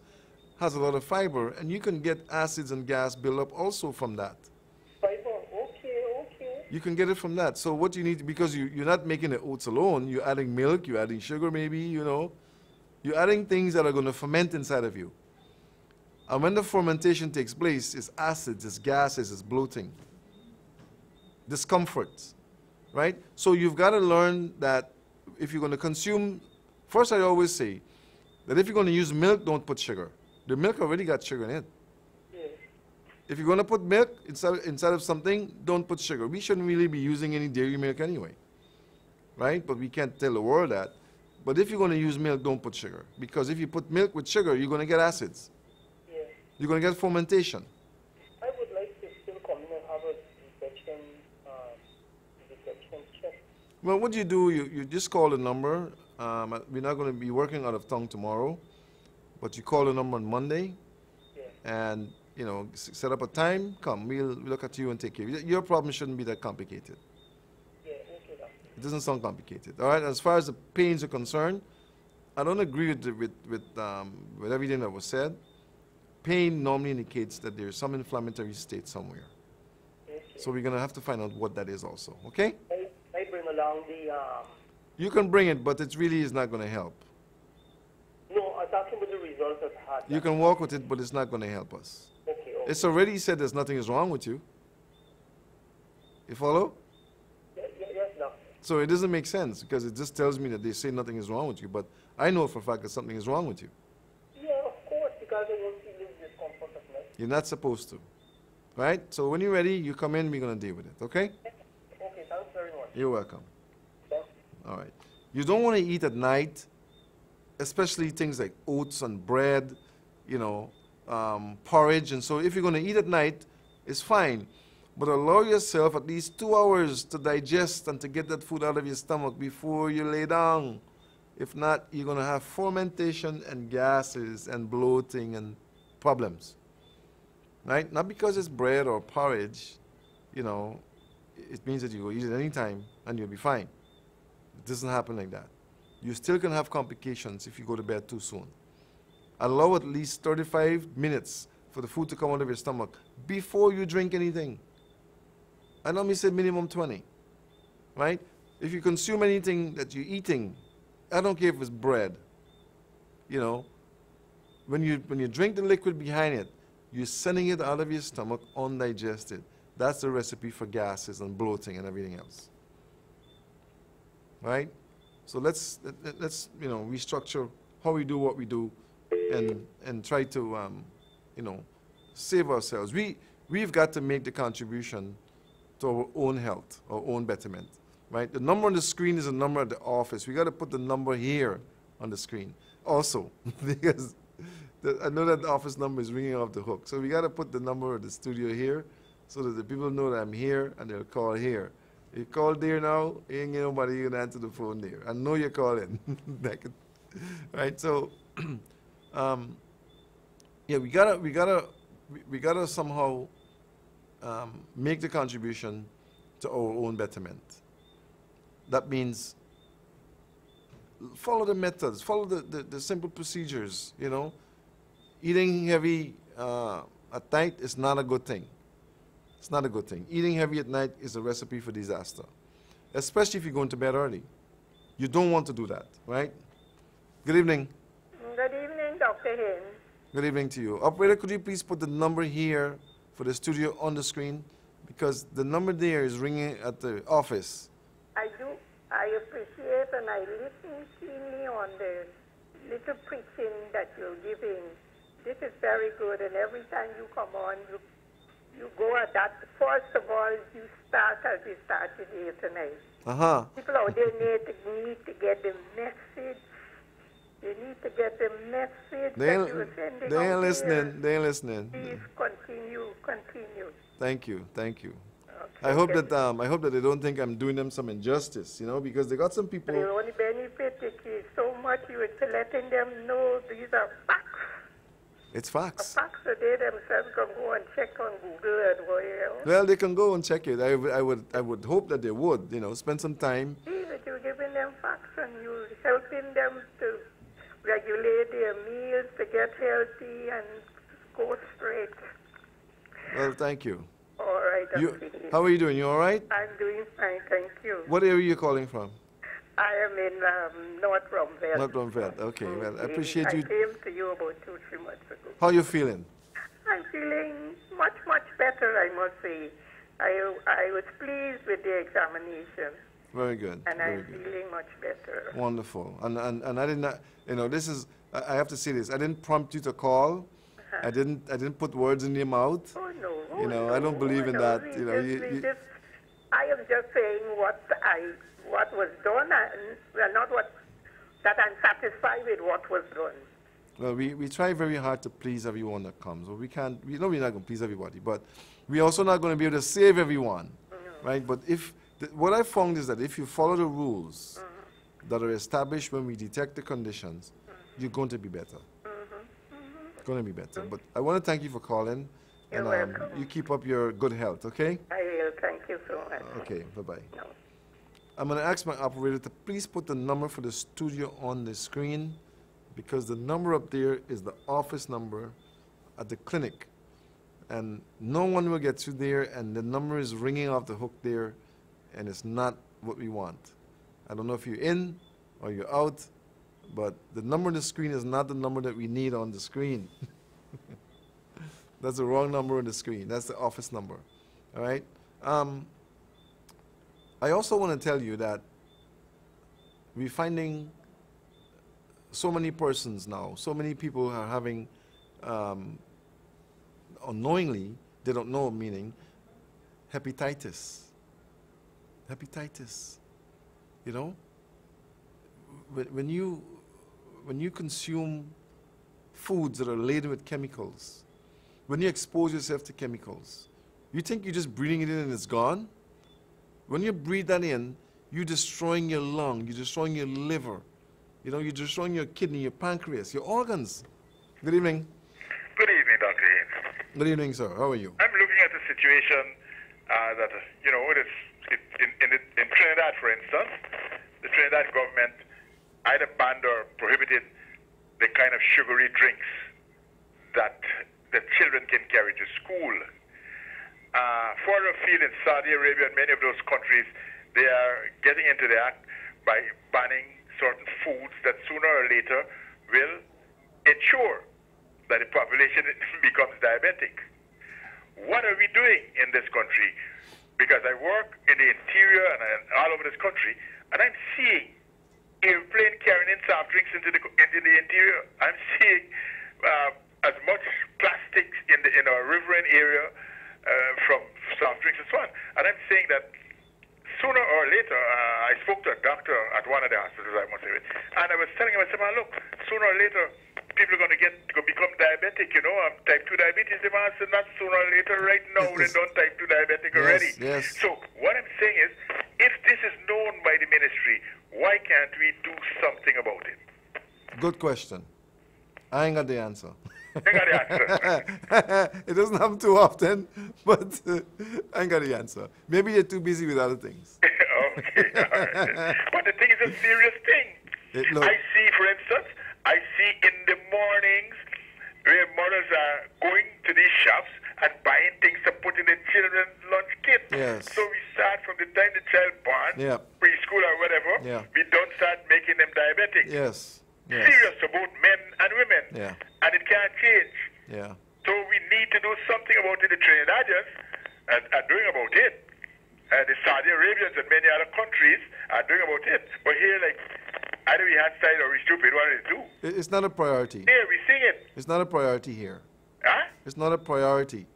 has a lot of fiber, and you can get acids and gas build up also from that. Fiber, okay. You can get it from that. So what you need, because you're not making the oats alone, you're adding milk, you're adding sugar maybe, you know. You're adding things that are going to ferment inside of you. And when the fermentation takes place, it's acids, it's gases, it's bloating, discomfort, right? So you've got to learn that if you're going to consume, first I always say that if you're going to use milk, don't put sugar. The milk already got sugar in it. Yeah. If you're going to put milk inside of something, don't put sugar. We shouldn't really be using any dairy milk anyway, right? But we can't tell the world that. But if you're going to use milk, don't put sugar. Because if you put milk with sugar, you're going to get acids. Yeah. You're going to get fermentation. I would like to still come in and have a detection check. Well, what you do, you just call the number. We're not going to be working out of town tomorrow. But you call the number on Monday. Yeah. And, you know, set up a time. Come, we'll look at you and take care of you. Your problem shouldn't be that complicated. Yeah, okay, doctor. It doesn't sound complicated. All right. As far as the pains are concerned, I don't agree with everything that was said. Pain normally indicates that there's some inflammatory state somewhere. Okay. So we're gonna have to find out what that is also. Okay? I bring along the You can bring it, but it really is not gonna help. No, I'm talking about the results I've had. You can walk with it, but it's not gonna help us. Okay. It's already said there's nothing is wrong with you. You follow? Yes, doctor. So it doesn't make sense because it just tells me that they say nothing is wrong with you, but I know for a fact that something is wrong with you. Yeah, of course, because I won't feel this discomfort at night. You're not supposed to. Right? So when you're ready, you come in, we're going to deal with it, okay? Okay, thanks very much. You're welcome. Thanks. All right. You don't want to eat at night, especially things like oats and bread, you know, porridge. And so if you're going to eat at night, it's fine. But allow yourself at least 2 hours to digest and to get that food out of your stomach before you lay down. If not, you're going to have fermentation and gases and bloating and problems. Right? Not because it's bread or porridge, you know, it means that you go eat it anytime and you'll be fine. It doesn't happen like that. You still can have complications if you go to bed too soon. Allow at least 35 minutes for the food to come out of your stomach before you drink anything. I normally say minimum 20, right? If you consume anything that you're eating, I don't care if it's bread, you know, when you drink the liquid behind it, you're sending it out of your stomach undigested. That's the recipe for gases and bloating and everything else, right? So let's you know, restructure how we do what we do, and try to you know, save ourselves. We've got to make the contribution to our own health, our own betterment, right? The number on the screen is a number at the office. We got to put the number here on the screen also, because I know that the office number is ringing off the hook. So we got to put the number of the studio here so that the people know that I'm here and they'll call here. You call there now, ain't nobody gonna answer the phone there. I know you're calling. Right? So, yeah, we gotta somehow make the contribution to our own betterment. That means follow the methods, follow the simple procedures, you know. Eating heavy at night is not a good thing. It's not a good thing. Eating heavy at night is a recipe for disaster, especially if you're going to bed early. You don't want to do that, right? Good evening. Good evening, Dr. Haynes. Good evening to you. Operator, could you please put the number here for the studio on the screen? Because the number there is ringing at the office. I do. I appreciate and I listen keenly on the little preaching that you're giving. This is very good, and every time you come on, you go at that. First of all, you start as you started here tonight. Uh-huh. People out there need to get the message. They need to get the message They that ain't, you're sending they ain't out listening. here. They ain't listening. Please continue. Thank you. Thank you. Okay, I hope okay. that they don't think I'm doing them some injustice, you know, because they got some people. The only benefit is so much you are letting them know these are facts. It's facts. Facts, so they themselves can go and check on Google and whatever else. Well, they can go and check it. I would hope that they would, you know, spend some time. See that you're giving them facts and you're helping them to regulate their meals, to get healthy and go straight. Well, thank you. All right, How are you doing? You all right? I'm doing fine, thank you. What area are you calling from? I am in North Romville. Not from Vet. Okay, well, I appreciate you. I came to you about 2-3 months ago. How you feeling? I'm feeling much better, I must say. I was pleased with the examination. Very good. And very I'm good. feeling much better. Wonderful. And I did not, you know, this is, I have to say this. I didn't prompt you to call. I didn't put words in your mouth. Oh, no. You know, I don't believe in that. You know, I am just saying what was done, and not that I'm satisfied with what was done. Well, we try very hard to please everyone that comes. Well, we know we're not going to please everybody, but we're also not going to be able to save everyone, right? But what I found is that if you follow the rules that are established when we detect the conditions, you're going to be better. Going to be better. But I want to thank you for calling. You're And welcome. you keep up your good health, okay? I will. Thank you so much. Okay, bye-bye. No. I'm going to ask my operator to please put the number for the studio on the screen, because the number up there is the office number at the clinic. And no one will get you there, and the number is ringing off the hook there, and it's not what we want. I don't know if you're in or you're out, but the number on the screen is not the number that we need on the screen. That's the wrong number on the screen. That's the office number. All right? I also want to tell you that we're finding so many persons now, so many people are having unknowingly they don't know meaning, hepatitis. Hepatitis. You know? When you consume foods that are laden with chemicals, when you expose yourself to chemicals, you think you're just breathing it in and it's gone? When you breathe that in, you're destroying your lung, you're destroying your liver, you know, you're destroying your kidney, your pancreas, your organs. Good evening. Good evening, Dr. Haynes. Good evening, sir. How are you? I'm looking at a situation that, you know, in Trinidad, for instance, the Trinidad government either banned or prohibited the kind of sugary drinks that the children can carry to school. Further afield in Saudi Arabia and many of those countries, they are getting into the act by banning certain foods that sooner or later will ensure that the population becomes diabetic. What are we doing in this country? Because I work in the interior and all over this country, and I'm seeing airplane carrying in soft drinks into the interior. I'm seeing as much plastics in our riverine area from soft drinks and so on. And I'm saying that sooner or later, I spoke to a doctor at one of the hospitals, I must say, and I was telling him, I said, man, look, sooner or later, people are going to become diabetic, you know, type 2 diabetes. The man said, not sooner or later, right now, they don't type 2 diabetic already. Yes. So what I'm saying is, if this is known by the ministry, why can't we do something about it? Good question. I ain't got the answer. I got the answer. It doesn't happen too often, but I ain't got the answer. Maybe you're too busy with other things. Okay, all right. But the thing is a serious thing. I see, for instance, I see in the mornings where mothers are going to these shops and buying things to put in the children's lunch kit. Yes. So we start from the time the child born, preschool or whatever, we don't start making them diabetic. Yes. Serious about men and women. Yeah. And it can't change. Yeah. So we need to do something about it. The Trinidadians are doing about it. The Saudi Arabians and many other countries are doing about it. But here, like, either we hostile or we stupid, what do we do? It's not a priority. Here, we sing it. It's not a priority here. Huh? It's not a priority.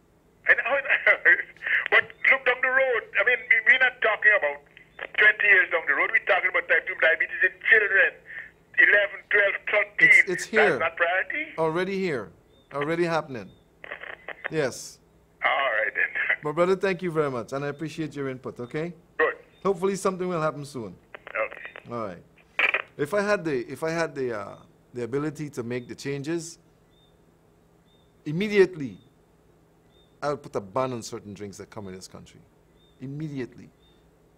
And but look down the road. I mean, we're not talking about 20 years down the road. We're talking about type 2 diabetes in children. 11, 12, 13. It's here. That's not priority? Already here. Already happening. Yes. All right, then. My brother, thank you very much, and I appreciate your input, okay? Good. Hopefully something will happen soon. Okay. All right. If I had the ability to make the changes, immediately I would put a ban on certain drinks that come in this country. Immediately.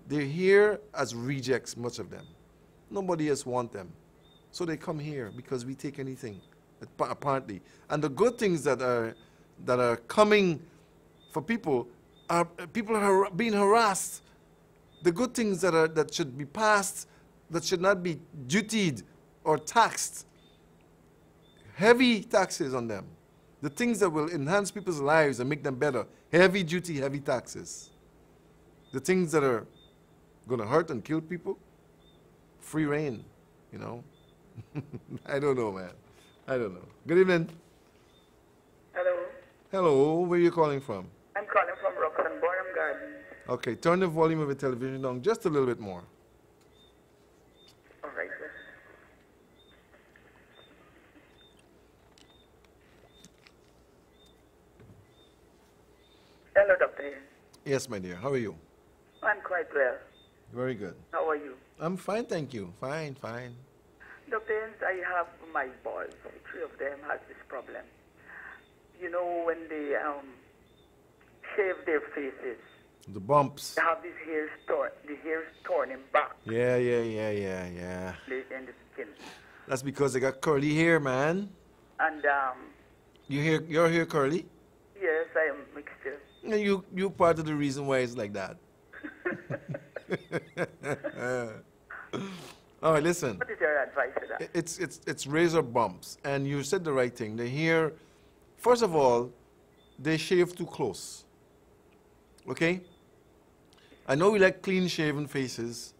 They're here as rejects, much of them. Nobody else want them. So they come here because we take anything, apparently. And the good things that are coming for people are being harassed. The good things that should be passed, that should not be dutied or taxed. Heavy taxes on them. The things that will enhance people's lives and make them better. Heavy duty, heavy taxes. The things that are going to hurt and kill people, free reign, you know. I don't know, man. I don't know. Good evening. Hello. Hello. Where are you calling from? I'm calling from Rockland Borum Gardens. Okay, turn the volume of the television down just a little bit more. All right, sir. Hello, Doctor. Yes, my dear. How are you? I'm quite well. Very good. How are you? I'm fine, thank you. Fine, fine. Doctor, I have my boys. 3 of them has this problem. You know, when they shave their faces, The bumps. they have the hairs torn in back Yeah. in the skin. That's because they got curly hair, man. And Your hair curly? yes, I am mixture. And you part of the reason why it's like that. All right, listen. What is your advice to that? It's razor bumps, and you said the right thing. The hair, first of all, they shave too close. Okay? I know we like clean shaven faces,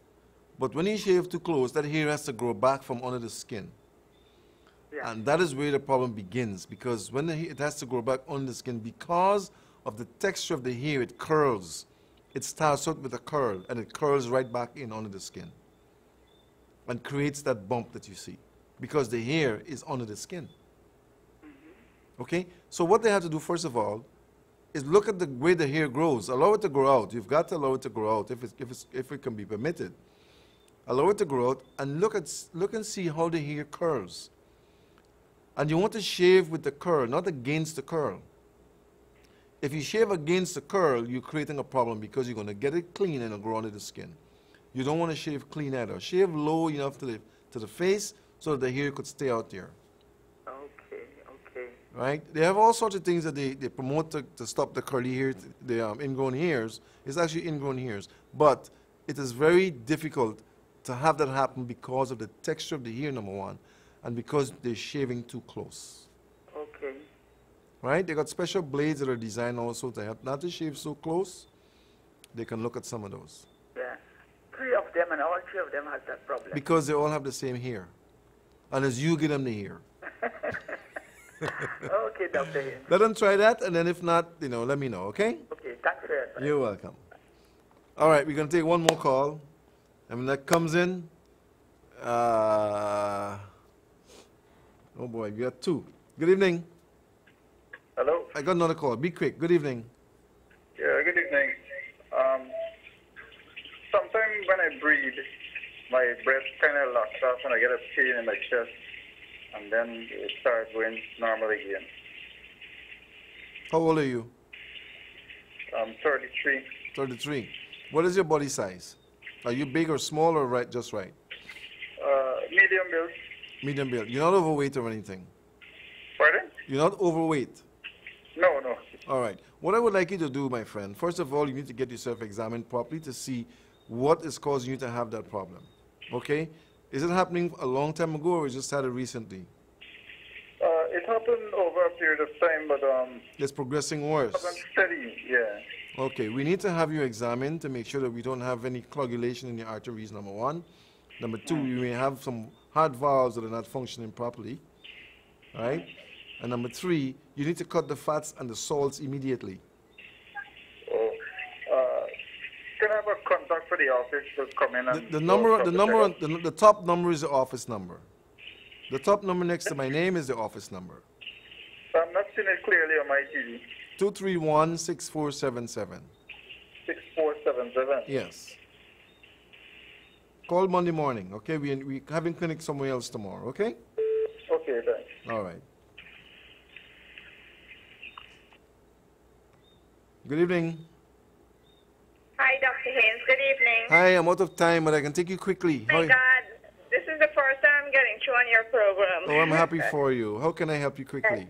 but when you shave too close, that hair has to grow back from under the skin. Yeah. And that is where the problem begins, because when it has to grow back under the skin because of the texture of the hair, it curls. It starts out with a curl, and it curls right back in under the skin and creates that bump that you see because the hair is under the skin. Okay? So what they have to do, first of all, is look at the way the hair grows. Allow it to grow out. You've got to allow it to grow out if it can be permitted. Allow it to grow out and look and see how the hair curls. And you want to shave with the curl, not against the curl. If you shave against the curl, you're creating a problem because you're going to get it clean and it'll grow under the skin. You don't want to shave clean either. Shave low enough to the face so that the hair could stay out there. Okay. Right? They have all sorts of things that they promote to stop the curly hair, the ingrown hairs. It's actually ingrown hairs. But it is very difficult to have that happen because of the texture of the hair, number one, and because they're shaving too close. Okay. Right? They got special blades that are designed also to help not to shave so close. They can look at some of those. Yeah. 3 of them, and all 3 of them has that problem. Because they all have the same hair. And as you give them the hair. Okay, Dr. Haynes. Let them try that, and then if not, let me know, okay? Okay, thanks for your advice. You're welcome. All right, we're going to take one more call. And when that comes in, oh boy, we got 2. Good evening. Hello? I got another call. Be quick. Good evening. Yeah, good evening. Sometimes when I breathe, my breath kind of locks off and I get a pain in my chest, and then it starts going normal again. How old are you? I'm 33. 33. What is your body size? Are you big or small or just right? Medium build. Medium build. You're not overweight or anything? Pardon? You're not overweight? No. All right. What I would like you to do, my friend, first of all, you need to get yourself examined properly to see what is causing you to have that problem. Okay? Is it happening a long time ago or it just started recently? It happened over a period of time, but It's progressing worse. happened steady, yeah. Okay, we need to have you examined to make sure that we don't have any coagulation in the arteries, number one. Number two, you may have some heart valves that are not functioning properly. All right? And number three, you need to cut the fats and the salts immediately. Can I have a contact for the office to come in and The top number is the office number. The top number next to my name is the office number. I'm not seeing it clearly on my TV. 231-6477. 6477. Yes. Call Monday morning, okay? We're having clinic somewhere else tomorrow, okay? Okay, thanks. All right. Good evening. Hi, Dr. Haynes. Good evening. Hi, I'm out of time, but I can take you quickly. My God, this is the first time I'm getting through on your program. Oh, I'm happy for you. How can I help you quickly?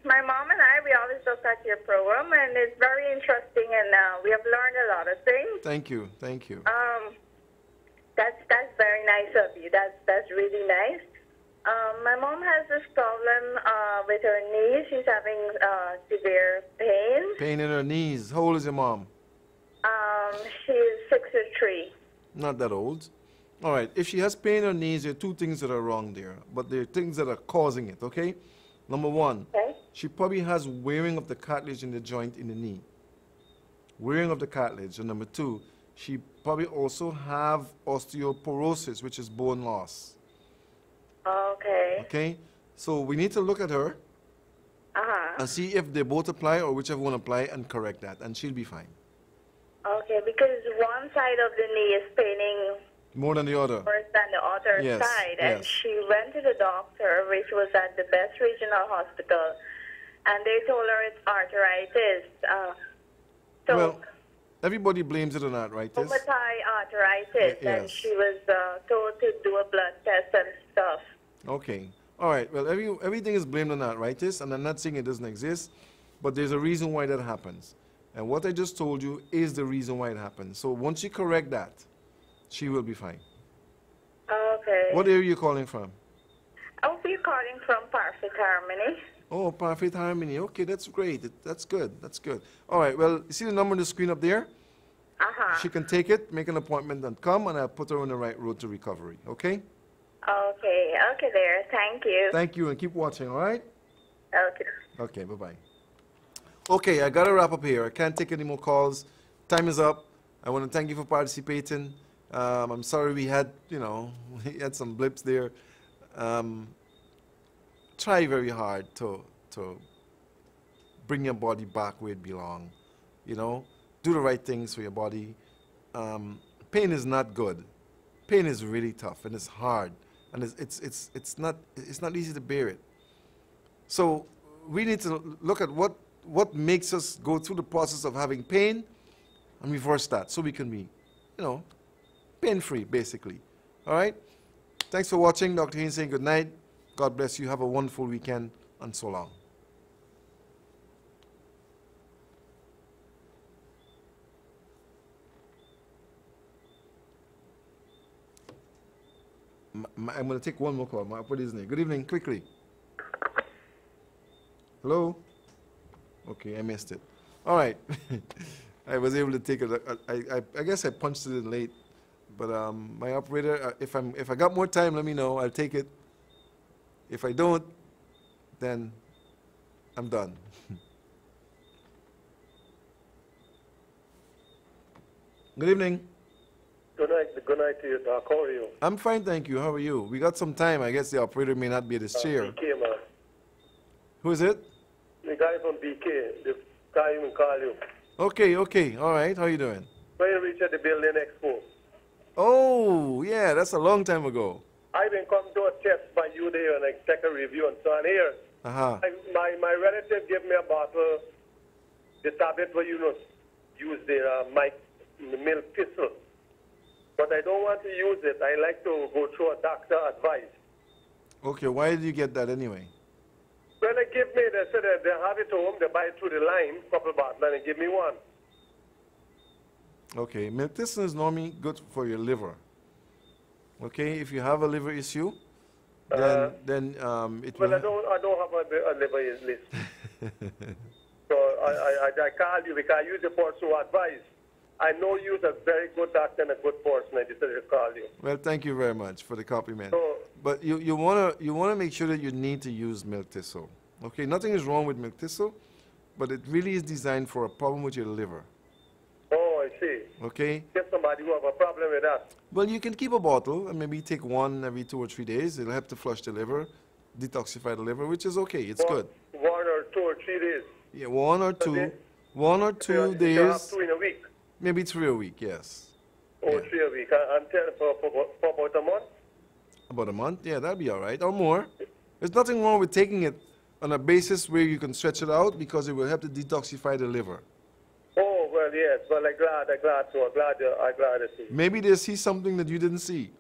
My mom and I, we always look at your program, and it's very interesting, and we have learned a lot of things. Thank you. Thank you. That's very nice of you. That's really nice. My mom has this problem with her knees. She's having severe pain. Pain in her knees. How old is your mom? She's 63. Not that old. All right. If she has pain in her knees, there are 2 things that are wrong there, but there are things that are causing it, okay? Number 1, she probably has wearing of the cartilage in the joint in the knee. Wearing of the cartilage. And number 2, she probably also have osteoporosis, which is bone loss. Okay. Okay? So we need to look at her and see if they both apply or whichever one apply and correct that, and she'll be fine. Okay, because one side of the knee is paining more than the other. Worse than the other side. And she went to the doctor, which was at the best regional hospital, and they told her it's arthritis. Well, everybody blames it on arthritis. Rheumatoid arthritis, and she was told to do a blood test and stuff. Okay. All right. Well, everything is blamed on arthritis, and I'm not saying it doesn't exist, but there's a reason why that happens. And what I just told you is the reason why it happens. So once you correct that, she will be fine. Okay. What area are you calling from? I'll be calling from Perfect Harmony. Oh, Perfect Harmony. Okay, that's great. That's good. That's good. All right. Well, you see the number on the screen up there? She can take it, make an appointment, and come, and I'll put her on the right road to recovery. Okay? Okay. Okay, there. Thank you. Thank you, and keep watching, all right? Okay. Okay, bye-bye. Okay, I got to wrap up here. I can't take any more calls. Time is up. I want to thank you for participating. I'm sorry we had, we had some blips there. Try very hard to bring your body back where it belongs. Do the right things for your body. Pain is not good. Pain is really tough and it's hard, and it's not easy to bear it. So we need to look at what makes us go through the process of having pain and reverse that so we can be, pain-free, basically. All right? Thanks for watching. Dr. Haynes saying good night. God bless you. Have a wonderful weekend, and so long. I'm going to take one more call. What is his name? Good evening, quickly. Hello? Okay, I missed it. All right. I was able to take it. I guess I punched it in late. But my operator, if I got more time, let me know. I'll take it. If I don't, then I'm done. Good evening. Good night to you, Doc. How are you? I'm fine, thank you. How are you? We got some time. I guess the operator may not be at his chair. BK, man. Who is it? The guy from BK. The guy even call you. Okay. All right. How you doing? When you reach at the building expo. Oh, yeah. That's a long time ago. I've been come to a test by you there and I take a review and so on here. Uh-huh. My relative gave me a bottle, the tablet where use the milk thistle. But I don't want to use it. I like to go through a doctor advice. Okay, why did you get that anyway? When they give me, they said that they have it home, they buy it through the line, couple bottles, and they give me one. Okay, milk thistle is normally good for your liver. Okay, if you have a liver issue, then it will... Well, I don't have a liver list. So I call you because I use the person advice. I know you're a very good doctor and a good person. I decided to call you. Well, thank you very much for the compliment. So, but you wanna make sure that you need to use milk thistle. Okay, nothing is wrong with milk thistle, but it really is designed for a problem with your liver. Oh, I see. Okay. Get somebody who have a problem with that. Well, you can keep a bottle and maybe take one every 2 or 3 days. It'll help to flush the liver, detoxify the liver, which is okay. It's good. 1 or 2 or 3 days. Yeah, 1 or 2. 1 or 2 You days. have 2 in a week. Maybe 3 a week, yes. Oh, yeah. 3 a week. Until for about a month? About a month? Yeah, that'd be all right. Or more. There's nothing wrong with taking it on a basis where you can stretch it out because it will help to detoxify the liver. Oh, well, yes. Well, I'm glad to see. Maybe they see something that you didn't see.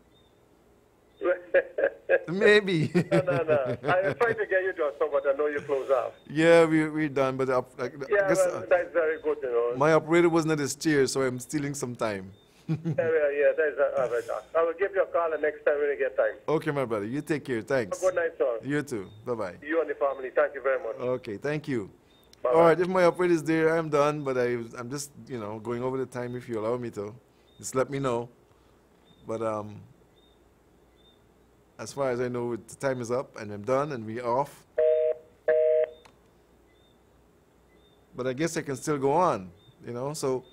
Maybe. No. I'm trying to get you to something, but I know you close out. Yeah, we're done. But well, that's very good, My operator wasn't at his chair, so I'm stealing some time. Yeah, that's all right. I will give you a call the next time when I get time. Okay, my brother. You take care. Thanks. Good night, sir. You too. Bye-bye. You and the family. Thank you very much. Okay, thank you. Bye-bye. All right, if my operator is there, I'm done. But I'm just, going over the time if you allow me to. Just let me know. But as far as I know, the time is up and I'm done and we're off. But I guess I can still go on, So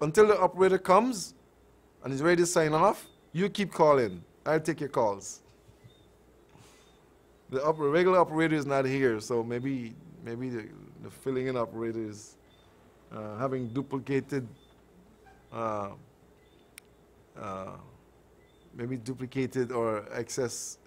until the operator comes and is ready to sign off, you keep calling. I'll take your calls. The regular operator is not here, so maybe the filling in operator is having duplicated maybe duplicated or excess